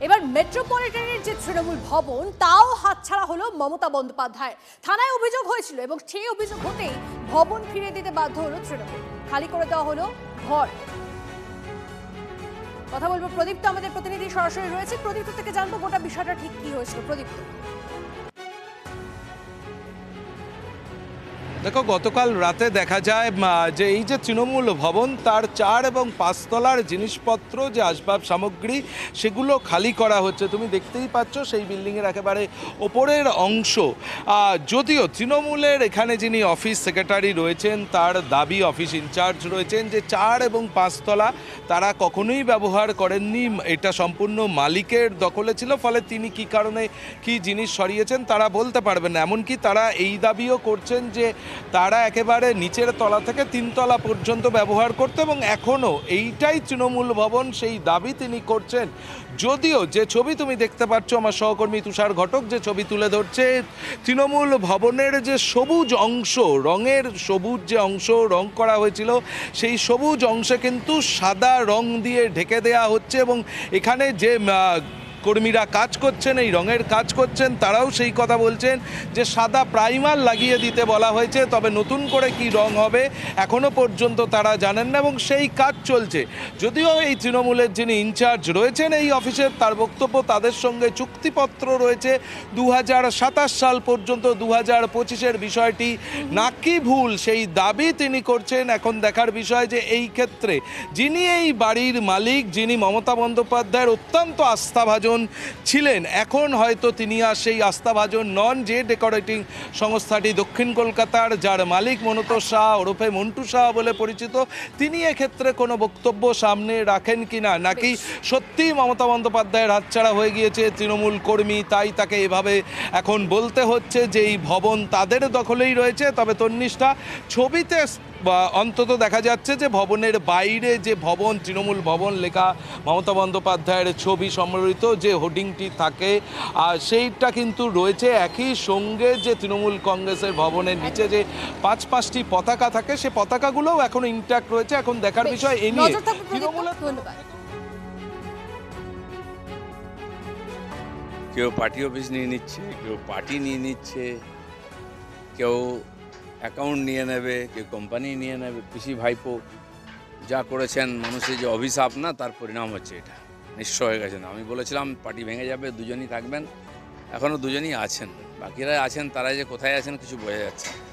এবার মেট্রোপলিটনের যে তৃণমূল ভবন তাও হাতছাড়া হলো মমতা বন্দ্যোপাধ্যায়। থানায় অভিযোগ হয়েছিল এবং সেই অভিযোগ হতেই ভবন ফিরিয়ে দিতে বাধ্য হলো তৃণমূল। খালি করে দেওয়া হলো ঘর। কথা বলবো প্রদীপ্ত, আমাদের প্রতিনিধি সরাসরি রয়েছে। প্রদীপ্ত থেকে জানবো গোটা বিষয়টা ঠিক কি হয়েছিল। প্রদীপ্ত, দেখো, গতকাল রাতে দেখা যায় যে এই যে তৃণমূল ভবন তার 4 এবং 5 তলার জিনিসপত্র, যে আসবাব সামগ্রী, সেগুলো খালি করা হচ্ছে। তুমি দেখতেই পাচ্ছ সেই বিল্ডিংয়ের একেবারে ওপরের অংশ। যদিও তৃণমূলের এখানে যিনি অফিস সেক্রেটারি রয়েছেন তার দাবি, অফিস ইনচার্জ রয়েছেন, যে 4 এবং 5 তলা তারা কখনোই ব্যবহার করেননি, এটা সম্পূর্ণ মালিকের দখলে ছিল, ফলে তিনি কী কারণে কি জিনিস সরিয়েছেন তারা বলতে পারবেন না। এমনকি তারা এই দাবিও করছেন যে তারা একেবারে নিচের তলা থেকে 3 তলা পর্যন্ত ব্যবহার করতে, এবং এখনও এইটাই তৃণমূল ভবন, সেই দাবি তিনি করছেন। যদিও যে ছবি তুমি দেখতে পাচ্ছ, আমার সহকর্মী তুষার ঘটক যে ছবি তুলে ধরছে, তৃণমূল ভবনের যে সবুজ অংশ, রঙের সবুজ যে অংশ রং করা হয়েছিল, সেই সবুজ অংশে কিন্তু সাদা রং দিয়ে ঢেকে দেয়া হচ্ছে, এবং এখানে যে কর্মীরা কাজ করছেন, এই রঙের কাজ করছেন, তারাও সেই কথা বলছেন যে সাদা প্রাইমার লাগিয়ে দিতে বলা হয়েছে, তবে নতুন করে কি রং হবে এখনো পর্যন্ত তারা জানেন না, এবং সেই কাজ চলছে। যদিও এই তৃণমূলের যিনি ইনচার্জ রয়েছেন এই অফিসের, তার বক্তব্য তাদের সঙ্গে চুক্তিপত্র রয়েছে 2027 সাল পর্যন্ত, 2025-এর বিষয়টি নাকি ভুল সেই দাবি তিনি করছেন। এখন দেখার বিষয় যে এই ক্ষেত্রে যিনি এই বাড়ির মালিক, যিনি মমতা বন্দ্যোপাধ্যায়ের অত্যন্ত আস্থাভাজন ছিলেন, এখন হয়তো তিনি আর সেই আস্থাভাজন নন। যে ডেকোরেটিং সংস্থাটি দক্ষিণ কলকাতার, যার মালিক মনোতোষ শাহ ওরফে মন্টু শাহ বলে পরিচিত, তিনি এক্ষেত্রে কোনো বক্তব্য সামনে রাখেন কিনা, নাকি সত্যি মমতা বন্দ্যোপাধ্যায়ের হাতছাড়া হয়ে গিয়েছে তৃণমূল কর্মী, তাই তাকে এভাবে এখন বলতে হচ্ছে যে এই ভবন তাদের দখলেই রয়েছে। তবে তন্নিষ্ঠা, ছবিতে অন্তত দেখা যাচ্ছে যে ভবনের বাইরে যে ভবন, তৃণমূল ভবন লেখা, মমতা বন্দ্যোপাধ্যায়ের ছবি সম্বলিত যে হোর্ডিংটি থাকে, সেইটা কিন্তু রয়েছে। একই সঙ্গে যে তৃণমূল কংগ্রেসের ভবনের নিচে যে 5টি পতাকা থাকে, সে পতাকাগুলোও এখন ইনট্যাক্ট রয়েছে। এখন দেখার বিষয় এ নিয়ে তৃণমূলের কেউ পার্টি অফিস নিয়ে নিচ্ছে, কেউ পার্টি নিয়ে নিচ্ছে, কেউ অ্যাকাউন্ট নিয়ে নেবে, কেউ কোম্পানি নিয়ে নেবে। পিসি ভাইপো যা করেছেন, মানুষের যে অভিশাপ, না তার পরিণাম হচ্ছে এটা। নিশ্চয় হয়ে গেছে না। আমি বলেছিলাম পার্টি ভেঙে যাবে, দুজনই থাকবেন, এখনও দুজনই আছেন, বাকিরা আছেন, তারা যে কোথায় আছেন কিছু বোঝা যাচ্ছে না।